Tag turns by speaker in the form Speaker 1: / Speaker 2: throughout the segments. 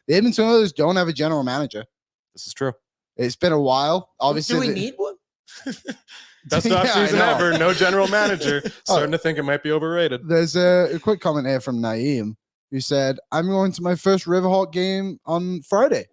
Speaker 1: The Edmonton Oilers don't have a general manager.
Speaker 2: This is true.
Speaker 1: It's been a while. Obviously,
Speaker 3: do we need one?
Speaker 2: Best
Speaker 1: Yeah,
Speaker 2: offseason
Speaker 1: I know.
Speaker 2: ever. No general manager. Starting to think it might be overrated.
Speaker 1: There's a quick comment here from Naeem who said, "I'm going to my first Riverhawk game on Friday."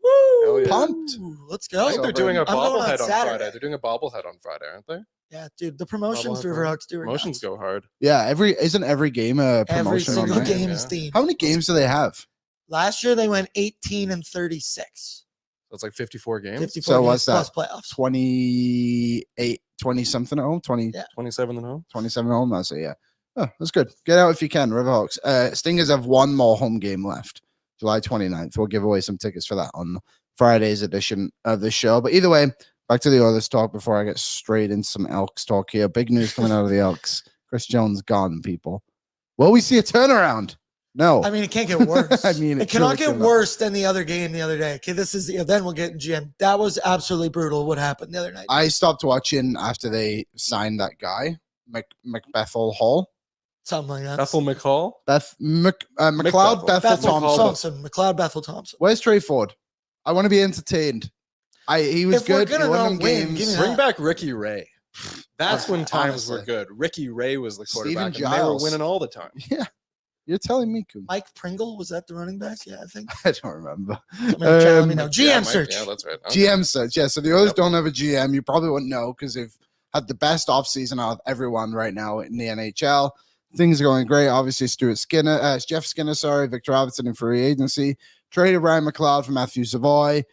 Speaker 2: Hell yeah.
Speaker 1: Pumped.
Speaker 3: Let's
Speaker 2: I
Speaker 3: go.
Speaker 2: think they're doing a
Speaker 3: I'm going on
Speaker 2: bobblehead on
Speaker 3: Saturday.
Speaker 2: Friday. They're doing a bobblehead on Friday, aren't they?
Speaker 3: Yeah, dude, the promotions
Speaker 2: Bobblehead
Speaker 3: Riverhawks do.
Speaker 2: Promotions go hard.
Speaker 1: Yeah, isn't every game a promotion?
Speaker 3: Every single
Speaker 1: on that?
Speaker 3: game
Speaker 2: Yeah.
Speaker 3: is themed.
Speaker 1: How many games do they have?
Speaker 3: Last year they went 18 and 36.
Speaker 2: So it's like 54 games.
Speaker 3: 54
Speaker 1: So
Speaker 3: games
Speaker 1: what's
Speaker 3: plus
Speaker 1: that?
Speaker 3: playoffs.
Speaker 1: 28, 20 something at home, 20,
Speaker 3: Yeah.
Speaker 2: 27 at home.
Speaker 1: 27 at home. That's it. Yeah. Oh, that's good. Get out if you can, Riverhawks. Stingers have one more home game left, July 29th. We'll give away some tickets for that on Friday's edition of the show. But either way, back to the Oilers talk before I get straight into some Elks talk here. Big news coming out of the Elks. Chris Jones gone, people. Will we see a turnaround? No.
Speaker 3: I mean, it can't get worse.
Speaker 1: I mean,
Speaker 3: it cannot
Speaker 1: truly
Speaker 3: get worse than the other game the other day. Okay, this is then we'll get in GM. That was absolutely brutal. What happened the other night?
Speaker 1: I stopped watching after they signed that guy, McBethel Hall.
Speaker 3: Something like that.
Speaker 2: Bethel McCall.
Speaker 1: McLeod Bethel
Speaker 3: Bethel
Speaker 1: Thompson.
Speaker 3: Thompson. McLeod Bethel Thompson.
Speaker 1: Where's Trey Ford? I want to be entertained. He was
Speaker 3: If we're
Speaker 1: good.
Speaker 3: gonna
Speaker 1: He won
Speaker 3: not
Speaker 1: them
Speaker 3: win,
Speaker 1: games.
Speaker 3: give me
Speaker 2: Bring
Speaker 3: that.
Speaker 2: back Ricky Ray. That's when times
Speaker 1: Honestly.
Speaker 2: were good. Ricky Ray was the
Speaker 1: Steven
Speaker 2: quarterback, and they were
Speaker 1: Giles.
Speaker 2: winning all the time.
Speaker 1: Yeah, you're telling me, Coon.
Speaker 3: Mike Pringle, was that the running back? Yeah, I think.
Speaker 1: I don't remember.
Speaker 3: Somebody let me know. GM
Speaker 2: Yeah, Mike-
Speaker 3: search.
Speaker 2: Yeah, that's right. Okay.
Speaker 1: GM search. Yeah, so the Oilers
Speaker 2: Yep.
Speaker 1: don't have a GM. You probably wouldn't know because they've had the best offseason out of everyone right now in the NHL. Things are going great. Obviously, Jeff Skinner, Victor Albertson in free agency. Traded Ryan McLeod for Matthew Savoy.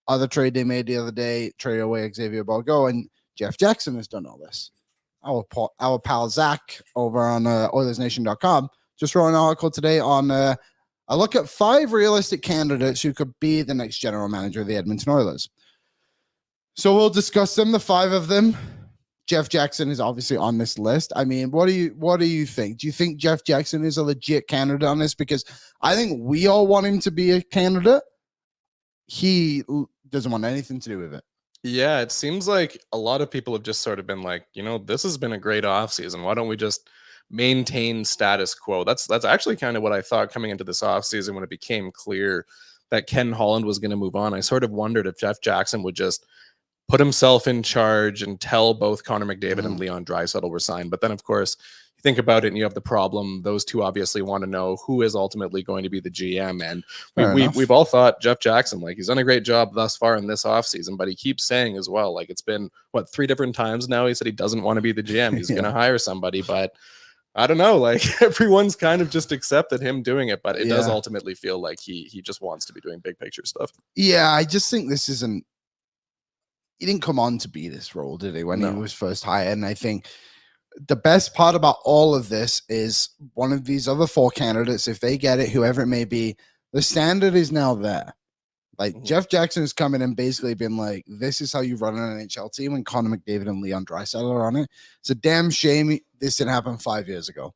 Speaker 1: Other trade they made the other day, traded away Xavier Bourgault, and Jeff Jackson has done all this. Our pal Zach over on OilersNation.com just wrote an article today on a look at 5 realistic candidates who could be the next general manager of the Edmonton Oilers. So we'll discuss them, the 5 of them. Jeff Jackson is obviously on this list. I mean, what do you think? Do you think Jeff Jackson is a legit candidate on this? Because I think we all want him to be a candidate. He doesn't want anything to do with it.
Speaker 2: Yeah, it seems like a lot of people have just sort of been like, this has been a great offseason. Why don't we just maintain status quo? That's actually kind of what I thought coming into this offseason when it became clear that Ken Holland was going to move on. I sort of wondered if Jeff Jackson would just put himself in charge and tell both Connor McDavid and Leon Draisaitl were signed. But then, of course, you think about it and you have the problem. Those two obviously want to know who is ultimately going to be the GM. And we've all thought Jeff Jackson, like, he's done a great job thus far in this offseason, but he keeps saying as well, like, it's been, 3 different times now he said he doesn't want to be the GM. He's going to hire somebody, but I don't know, like, everyone's kind of just accepted him doing it, but it does ultimately feel like he just wants to be doing big picture stuff.
Speaker 1: Yeah, I just think this isn't, he didn't come on to be this role, did he, when he was first hired? And I think the best part about all of this is one of these other 4 candidates, if they get it, whoever it may be, the standard is now there. Like, Jeff Jackson has come in and basically been like, this is how you run an NHL team when Connor McDavid and Leon Draisaitl are on it. It's a damn shame this didn't happen 5 years ago.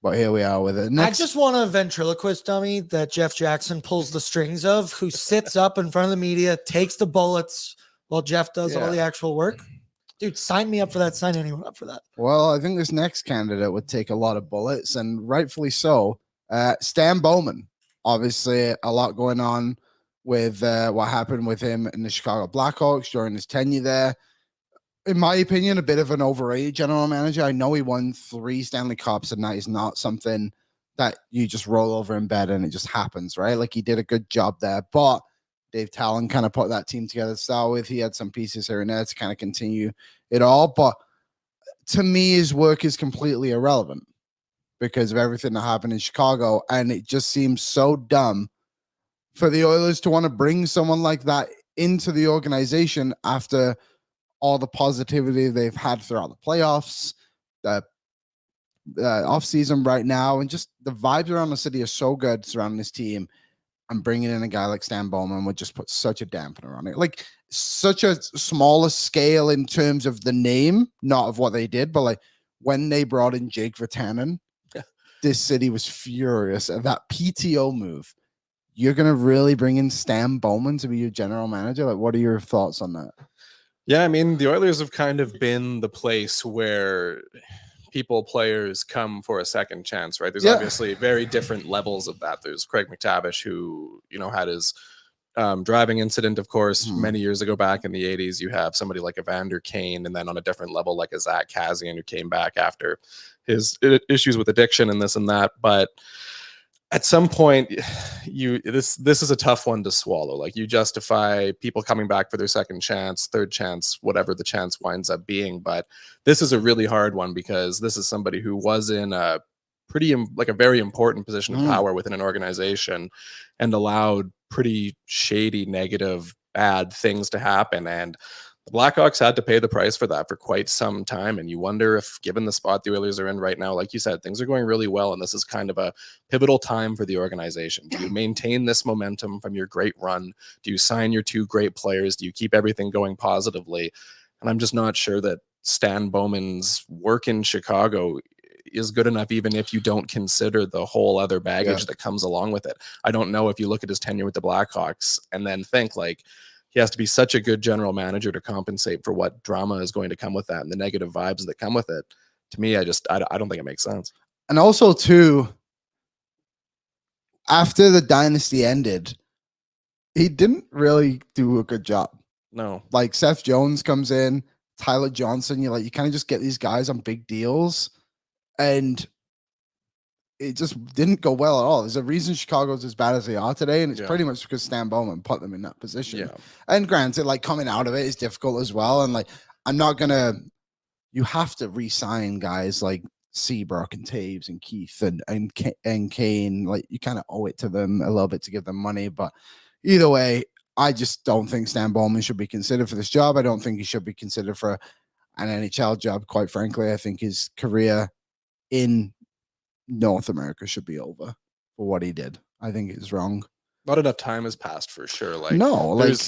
Speaker 1: But here we are with it.
Speaker 3: I just want a ventriloquist dummy that Jeff Jackson pulls the strings of, who sits up in front of the media, takes the bullets while Jeff does all the actual work. Dude, sign me up for that. Sign anyone up for that.
Speaker 1: Well, I think this next candidate would take a lot of bullets, and rightfully so. Stan Bowman. Obviously, a lot going on with what happened with him in the Chicago Blackhawks during his tenure there. In my opinion, a bit of an overrated general manager. I know he won 3 Stanley Cups, and that is not something that you just roll over in bed and it just happens, right? Like, he did a good job there, but Dave Talon kind of put that team together to start with. He had some pieces here and there to kind of continue it all. But to me, his work is completely irrelevant because of everything that happened in Chicago. And it just seems so dumb for the Oilers to want to bring someone like that into the organization after all the positivity they've had throughout the playoffs, the offseason right now, and just the vibes around the city are so good surrounding this team. And bringing in a guy like Stan Bowman would just put such a dampener on it. Like, such a smaller scale in terms of the name, not of what they did, but like when they brought in Jake Virtanen, this city was furious at that PTO move. You're going to really bring in Stan Bowman to be your general manager? Like, what are your thoughts on that?
Speaker 2: Yeah, I mean, the Oilers have kind of been the place where players come for a second chance, right? There's
Speaker 1: Yeah.
Speaker 2: obviously very different levels of that. There's Craig McTavish, who, had his driving incident, of course, many years ago back in the 80s. You have somebody like Evander Kane, and then on a different level, like a Zach Kassian, who came back after his issues with addiction and this and that. But at some point, this is a tough one to swallow. Like, you justify people coming back for their second chance, third chance, whatever the chance winds up being. But this is a really hard one, because this is somebody who was in a a very important position of power within an organization, and allowed pretty shady, negative, bad things to happen. And the Blackhawks had to pay the price for that for quite some time. And you wonder if, given the spot the Oilers are in right now, like you said, things are going really well, and this is kind of a pivotal time for the organization. Do you maintain this momentum from your great run? Do you sign your 2 great players? Do you keep everything going positively? And I'm just not sure that Stan Bowman's work in Chicago is good enough, even if you don't consider the whole other baggage that comes along with it. I don't know if you look at his tenure with the Blackhawks and then think, like, he has to be such a good general manager to compensate for what drama is going to come with that and the negative vibes that come with it. To me, I don't think it makes sense.
Speaker 1: And also, too, after the dynasty ended, he didn't really do a good job.
Speaker 2: No.
Speaker 1: Like, Seth Jones comes in, Tyler Johnson, you kind of just get these guys on big deals, and it just didn't go well at all. There's a reason Chicago's as bad as they are today, and it's pretty much because Stan Bowman put them in that position.
Speaker 2: Yeah.
Speaker 1: And granted, like, coming out of it is difficult as well. And like, you have to re-sign guys like Seabrook and Taves and Keith and Kane. Like, you kind of owe it to them a little bit to give them money. But either way, I just don't think Stan Bowman should be considered for this job. I don't think he should be considered for an NHL job, quite frankly. I think his career in North America should be over for what he did. I think it's wrong.
Speaker 2: Not enough time has passed, for sure. Like,
Speaker 1: no,
Speaker 2: there's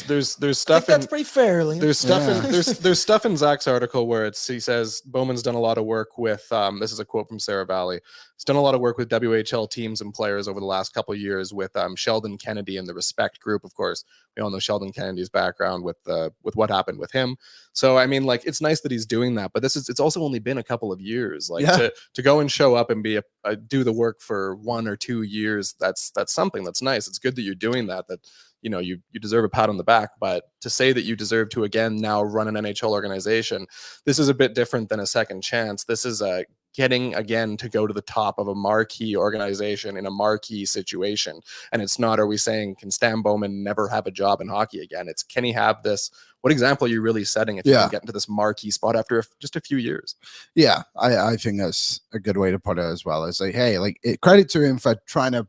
Speaker 2: stuff.
Speaker 3: That's pretty fair.
Speaker 2: There's stuff in there's stuff in Zach's article where he says Bowman's done a lot of work with. This is a quote from Sarah Valley. He's done a lot of work with WHL teams and players over the last couple of years with Sheldon Kennedy and the Respect Group. Of course, we all know Sheldon Kennedy's background with what happened with him. So, I mean, like, it's nice that he's doing that, but it's also only been a couple of years. Like, to go and show up and be do the work for 1 or 2 years, that's something that's nice. It's good that you're doing that. That you deserve a pat on the back. But to say that you deserve to again now run an NHL organization, this is a bit different than a second chance. This is getting again to go to the top of a marquee organization in a marquee situation. And it's not, are we saying, can Stan Bowman never have a job in hockey again? It's, can he have this? What example are you really setting if you can get into this marquee spot after just a few years? Yeah,
Speaker 1: I think that's a good way to put it as well. It's like, hey, like, credit to him for trying to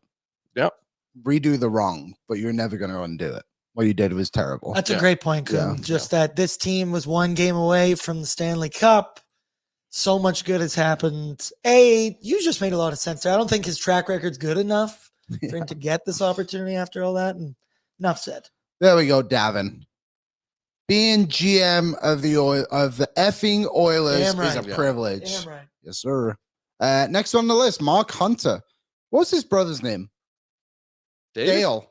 Speaker 1: redo the wrong, but you're never going to undo it. What you did was terrible.
Speaker 3: That's a great point, Kuhn. That this team was 1 game away from the Stanley Cup. So much good has happened. You just made a lot of sense there. I don't think his track record's good enough for him to get this opportunity after all that. And enough said.
Speaker 1: There we go, Davin. Being GM of the effing Oilers is a privilege.
Speaker 3: Damn right.
Speaker 1: Yes, sir. Next on the list, Mark Hunter. What's his brother's name? Dale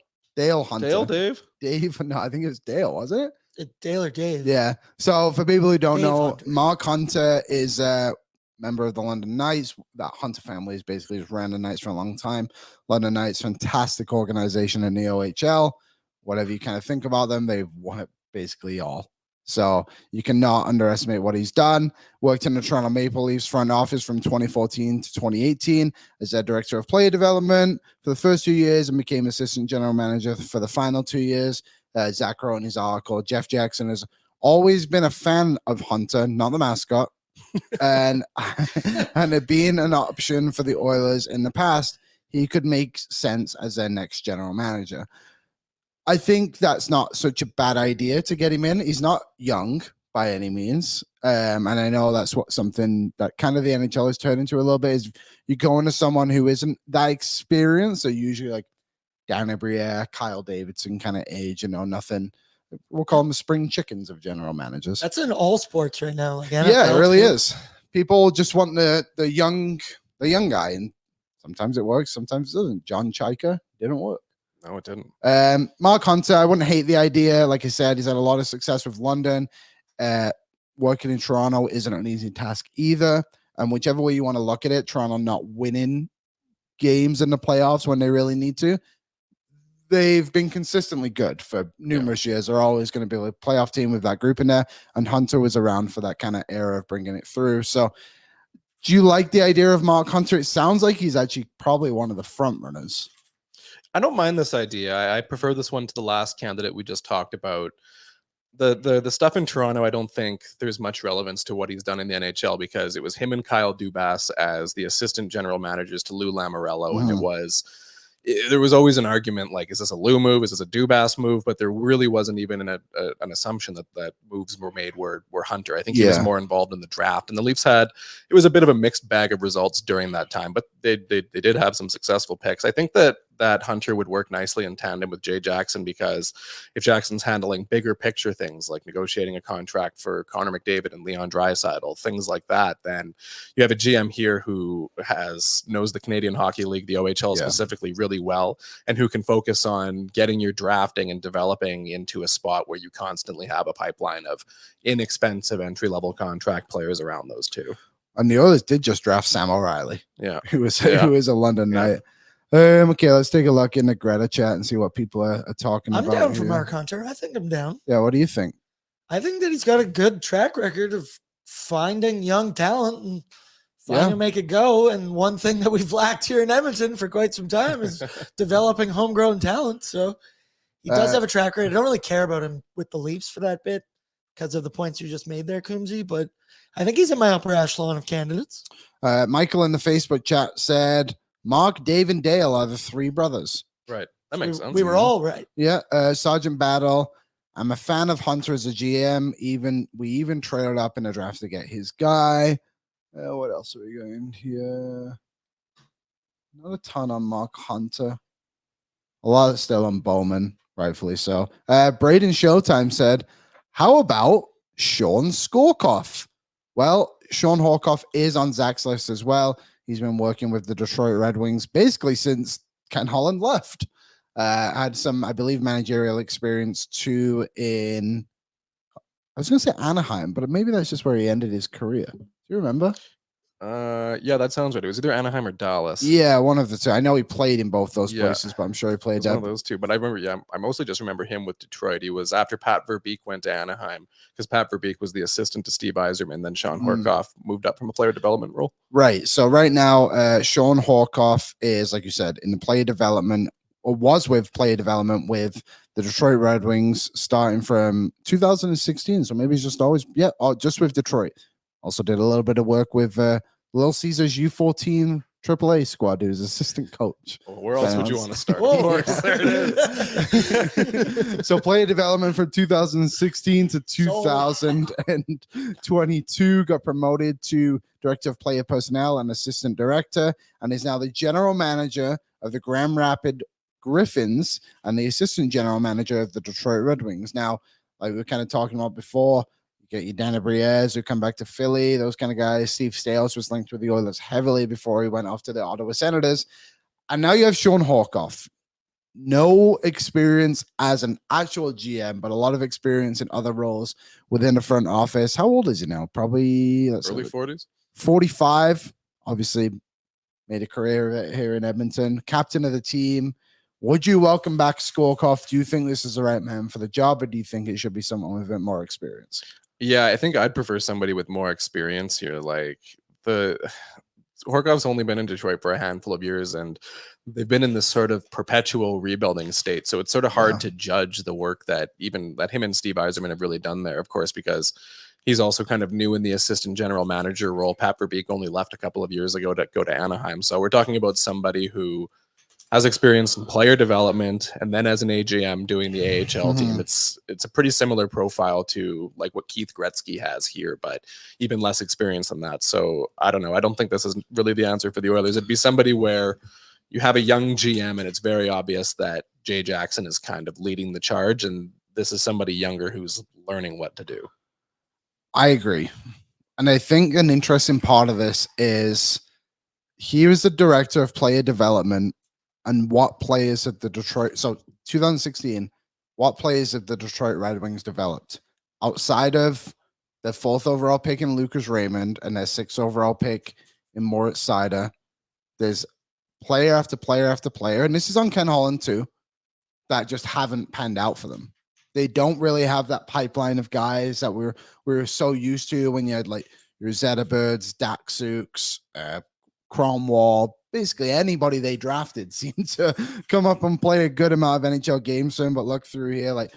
Speaker 1: Hunter.
Speaker 2: Dave?
Speaker 1: Dave. No, I think it was Dale, wasn't it?
Speaker 3: Dale or Dave.
Speaker 1: Yeah. So for people who don't know,
Speaker 3: Hunter.
Speaker 1: Mark Hunter is a member of the London Knights. That Hunter family is basically just ran the Knights for a long time. London Knights, fantastic organization in the OHL. Whatever you kind of think about them, they've won it basically all. So you cannot underestimate what he's done. Worked in the Toronto Maple Leafs front office from 2014 to 2018 as their director of player development for the first 2 years and became assistant general manager for the final 2 years. Zach wrote in his article, Jeff Jackson has always been a fan of Hunter, not the mascot, and it being an option for the Oilers in the past, he could make sense as their next general manager. I think that's not such a bad idea to get him in. He's not young by any means. And I know that's something that kind of the NHL has turned into a little bit, is you go into someone who isn't that experienced. So usually like Dan Briere, Kyle Davidson kind of age, nothing. We'll call them the spring chickens of general managers.
Speaker 3: That's in all sports right now. Like
Speaker 1: yeah, it really is. People just want the young guy, and sometimes it works, sometimes it doesn't. John Chaika didn't work.
Speaker 2: No, it didn't.
Speaker 1: Mark Hunter, I wouldn't hate the idea. Like I said, he's had a lot of success with London. Working in Toronto isn't an easy task either. And whichever way you want to look at it, Toronto not winning games in the playoffs when they really need to, they've been consistently good for numerous years. They're always going to be a playoff team with that group in there. And Hunter was around for that kind of era of bringing it through. So do you like the idea of Mark Hunter? It sounds like he's actually probably one of the front runners.
Speaker 2: I don't mind this idea. I prefer this one to the last candidate we just talked about. The stuff in Toronto, I don't think there's much relevance to what he's done in the NHL, because it was him and Kyle Dubas as the assistant general managers to Lou Lamoriello, and there was always an argument like, is this a Lou move? Is this a Dubas move? But there really wasn't even an assumption that moves were made were Hunter. I think he was more involved in the draft, and the Leafs it was a bit of a mixed bag of results during that time, but they did have some successful picks. I think that Hunter would work nicely in tandem with Jay Jackson, because if Jackson's handling bigger picture things like negotiating a contract for Connor McDavid and Leon Draisaitl, things like that, then you have a GM here who knows the Canadian Hockey League, the OHL specifically, really well, and who can focus on getting your drafting and developing into a spot where you constantly have a pipeline of inexpensive entry-level contract players around those two.
Speaker 1: And the Oilers did just draft Sam O'Reilly, who is a London Knight. Okay, let's take a look in the Greta chat and see what people are talking about.
Speaker 3: I'm down for Mark Hunter. I think I'm down.
Speaker 1: Yeah, what do you think?
Speaker 3: I think that he's got a good track record of finding young talent and finding to make it go. And one thing that we've lacked here in Edmonton for quite some time is developing homegrown talent. So he does have a track record. I don't really care about him with the Leafs for that bit because of the points you just made there, Coombsy, but I think he's in my upper echelon of candidates.
Speaker 1: Michael in the Facebook chat said, Mark, Dave, and Dale are the three brothers.
Speaker 2: Right. That makes sense.
Speaker 3: We were all right.
Speaker 1: Yeah. Sergeant Battle. I'm a fan of Hunter as a GM. We even traded up in the draft to get his guy. What else are we going here? Not a ton on Mark Hunter. A lot still on Bowman, rightfully so. Braden Showtime said, how about Shawn Horcoff? Well, Shawn Horcoff is on Zach's list as well. He's been working with the Detroit Red Wings basically since Ken Holland left. Had some, I believe, managerial experience too in, I was going to say Anaheim, but maybe that's just where he ended his career. Do you remember?
Speaker 2: Yeah, that sounds right. It was either Anaheim or Dallas.
Speaker 1: Yeah, one of the two. I know he played in both those places, but I'm sure he played
Speaker 2: one of those two. But I remember, I mostly just remember him with Detroit. He was after Pat Verbeek went to Anaheim, because Pat Verbeek was the assistant to Steve Yzerman. Then Shawn Horcoff moved up from a player development role. Right.
Speaker 1: So right now, Shawn Horcoff is, like you said, in the player development, or was with player development with the Detroit Red Wings starting from 2016. So maybe he's just always, just with Detroit. Also did a little bit of work with Little Caesars U14 AAA squad. He was assistant coach.
Speaker 2: Well, where else would you want to start?
Speaker 1: There it is. So player development from 2016 to 2022, got promoted to director of player personnel and assistant director, and is now the general manager of the Grand Rapids Griffins and the assistant general manager of the Detroit Red Wings. Now, like we were kind of talking about before, get your Dan Briez who come back to Philly, those kind of guys. Steve Stales was linked with the Oilers heavily before he went off to the Ottawa Senators. And now you have Shawn Horcoff. No experience as an actual GM, but a lot of experience in other roles within the front office. How old is he now? Probably
Speaker 2: early 40s.
Speaker 1: 45. Obviously made a career of it here in Edmonton. Captain of the team. Would you welcome back Horcoff? Do you think this is the right man for the job, or do you think it should be someone with a bit more experience?
Speaker 2: Yeah, I think I'd prefer somebody with more experience here. Like Horcoff's only been in Detroit for a handful of years, and they've been in this sort of perpetual rebuilding state. So it's sort of hard to judge the work that him and Steve Yzerman have really done there, of course, because he's also kind of new in the assistant general manager role. Pat Verbeek only left a couple of years ago to go to Anaheim. So we're talking about somebody who has experience in player development and then as an AGM doing the AHL team. It's a pretty similar profile to like what Keith Gretzky has here, but even less experience than that. So I don't know. I don't think this is really the answer for the Oilers. It'd be somebody where you have a young GM and it's very obvious that Jay Jackson is kind of leading the charge, and this is somebody younger who's learning what to do.
Speaker 1: I agree. And I think an interesting part of this is he was the director of player development. And what players have the Detroit, so 2016, what players have the Detroit Red Wings developed outside of their 4th overall pick in Lucas Raymond, and their 6th overall pick in Moritz Seider. There's player after player after player, and this is on Ken Holland too, that just haven't panned out for them. They don't really have that pipeline of guys that we were so used to when you had like your Zetterbirds, Daxuks, Cromwell, basically anybody they drafted seemed to come up and play a good amount of NHL games for him. But look through here, like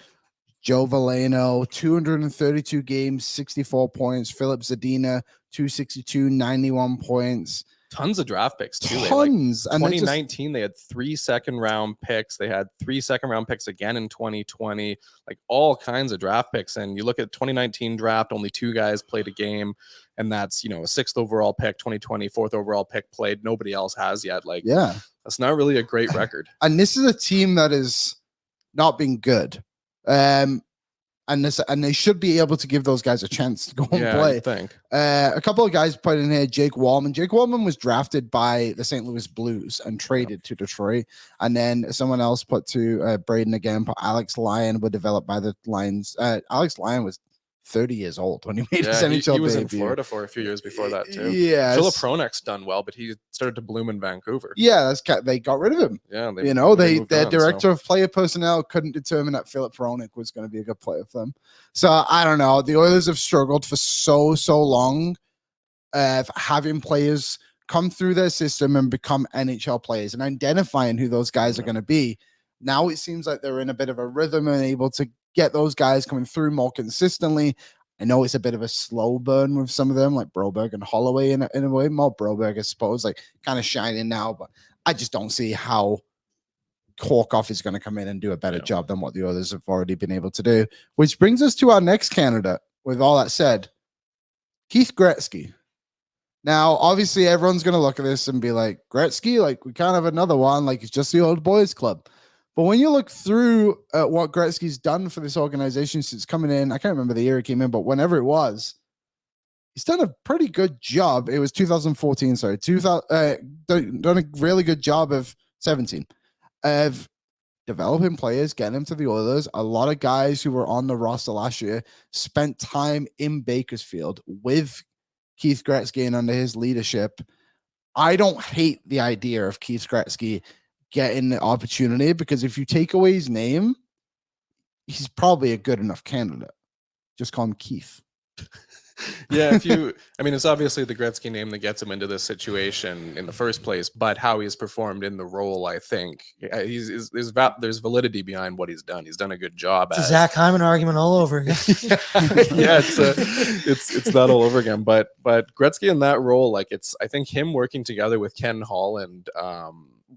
Speaker 1: Joe Valeno, 232 games, 64 points. Philip Zadina, 262, 91 points.
Speaker 2: Tons of draft picks too.
Speaker 1: Tons.
Speaker 2: Like 2019, they had 3 second-round picks. They had 3 second-round picks again in 2020. Like all kinds of draft picks. And you look at 2019 draft, only 2 guys played a game, and that's a 6th overall pick. 2020 4th overall pick played. Nobody else has yet. Like, yeah, that's not really a great record.
Speaker 1: And this is a team that is not been good. And they should be able to give those guys a chance to go and play.
Speaker 2: I think.
Speaker 1: A couple of guys put in here, Jake Wallman. Jake Wallman was drafted by the St. Louis Blues and traded to Detroit. And then someone else put to Braden again, but Alex Lyon were developed by the Lions. Alex Lyon was 30 years old when he made his NHL
Speaker 2: he was
Speaker 1: debut.
Speaker 2: In Florida for a few years before that too.
Speaker 1: Yeah,
Speaker 2: Philip Hronek's done well, but he started to bloom in Vancouver.
Speaker 1: Yeah, they got rid of him.
Speaker 2: Yeah,
Speaker 1: their director of player personnel couldn't determine that Philip Hronek was going to be a good player for them. So I don't know. The Oilers have struggled for so long, having players come through their system and become NHL players and identifying who those guys are going to be. Now it seems like they're in a bit of a rhythm and able to get those guys coming through more consistently. I know it's a bit of a slow burn with some of them, like Broberg and Holloway in a way. More Broberg, I suppose, like kind of shining now, but I just don't see how Horcoff is going to come in and do a better job than what the others have already been able to do. Which brings us to our next candidate. With all that said, Keith Gretzky. Now, obviously, everyone's going to look at this and be like, Gretzky, like we can't have another one, like it's just the old boys club. But when you look through at what Gretzky's done for this organization since coming in, I can't remember the year he came in, but whenever it was, he's done a pretty good job. It was 2014, sorry. Done a really good job of 17 of developing players, getting them to the Oilers. A lot of guys who were on the roster last year spent time in Bakersfield with Keith Gretzky and under his leadership. I don't hate the idea of Keith Gretzky getting the opportunity, because if you take away his name, he's probably a good enough candidate. Just call him Keith.
Speaker 2: Yeah, it's obviously the Gretzky name that gets him into this situation in the first place, but how he's performed in the role, I think there's validity behind what he's done. He's done a good job.
Speaker 3: It's a Zach Hyman argument all over again.
Speaker 2: Yeah, it's not all over again, but Gretzky in that role, like I think him working together with Ken Holland,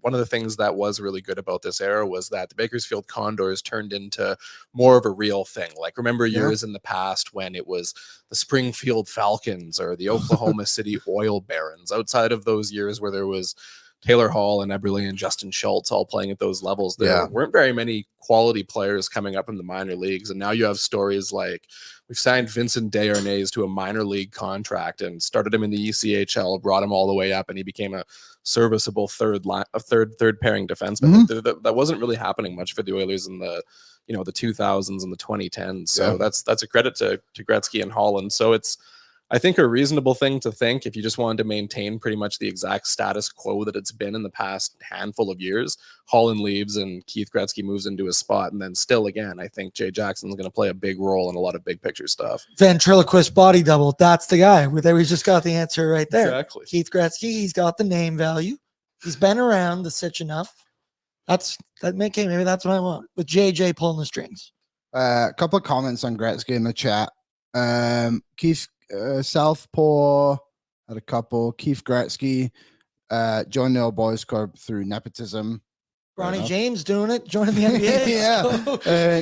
Speaker 2: one of the things that was really good about this era was that the Bakersfield Condors turned into more of a real thing. Like, remember years in the past when it was the Springfield Falcons or the Oklahoma City Oil Barons? Outside of those years where there was Taylor Hall and Eberle and Justin Schultz all playing at those levels, there weren't very many quality players coming up in the minor leagues. And now you have stories like we've signed Vincent Desharnais to a minor league contract and started him in the ECHL, brought him all the way up, and he became a serviceable third pairing defenseman. Mm-hmm. That wasn't really happening much for the Oilers in the the 2000s and the 2010s. So that's a credit to Gretzky and Holland. So it's, I think, a reasonable thing to think if you just wanted to maintain pretty much the exact status quo that it's been in the past handful of years. Holland leaves and Keith Gretzky moves into his spot. And then still, again, I think Jay Jackson's going to play a big role in a lot of big picture stuff.
Speaker 3: Ventriloquist body double. That's the guy. We just got the answer right there.
Speaker 2: Exactly.
Speaker 3: Keith Gretzky, he's got the name value. He's been around the sitch enough. Maybe that's what I want, with JJ pulling the strings.
Speaker 1: A couple of comments on Gretzky in the chat. Keith Southpaw had a couple. Keith Gretzky joined the Old Boys Club through nepotism.
Speaker 3: Ronnie James doing it, joining the NBA.
Speaker 1: Yeah.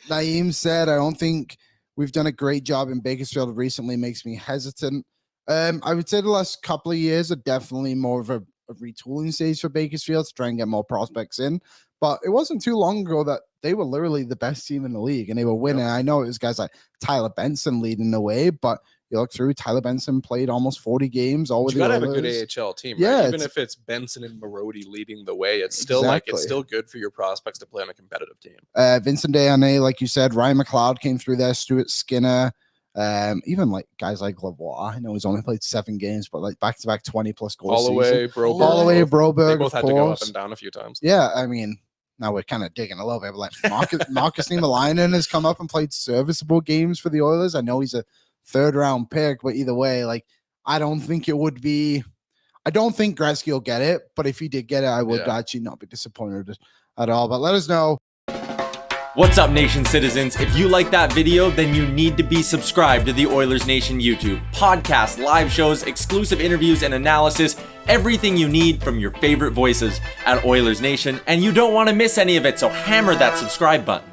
Speaker 1: Naeem said, I don't think we've done a great job in Bakersfield recently, makes me hesitant. I would say the last couple of years are definitely more of a retooling stage for Bakersfield to try and get more prospects in. But it wasn't too long ago that they were literally the best team in the league and they were winning. Yep. I know it was guys like Tyler Benson leading the way, but you look through, Tyler Benson played almost 40 games. You
Speaker 2: got to have a good AHL team, right? Yeah, even if it's Benson and Marody leading the way, it's still it's still good for your prospects to play on a competitive team.
Speaker 1: Vincent Desharnais, like you said, Ryan McLeod came through there, Stuart Skinner, Even like guys like Lavoie, I know he's only played 7 games, but like back-to-back 20-plus goal
Speaker 2: Holloway,
Speaker 1: season.
Speaker 2: Broberg.
Speaker 1: Holloway, Broberg,
Speaker 2: They both
Speaker 1: of
Speaker 2: had to go up
Speaker 1: course.
Speaker 2: and down a few times.
Speaker 1: Yeah, I mean, now we're kind of digging a little bit. But like Marcus Niemelainen has come up and played serviceable games for the Oilers. I know he's a 3rd-round pick, but either way, like I don't think Gretzky will get it. But if he did get it, I would actually not be disappointed at all. But let us know.
Speaker 4: What's up, Nation citizens? If you like that video, then you need to be subscribed to the Oilers Nation YouTube. Podcasts, live shows, exclusive interviews, and analysis. Everything you need from your favorite voices at Oilers Nation. And you don't want to miss any of it, so hammer that subscribe button.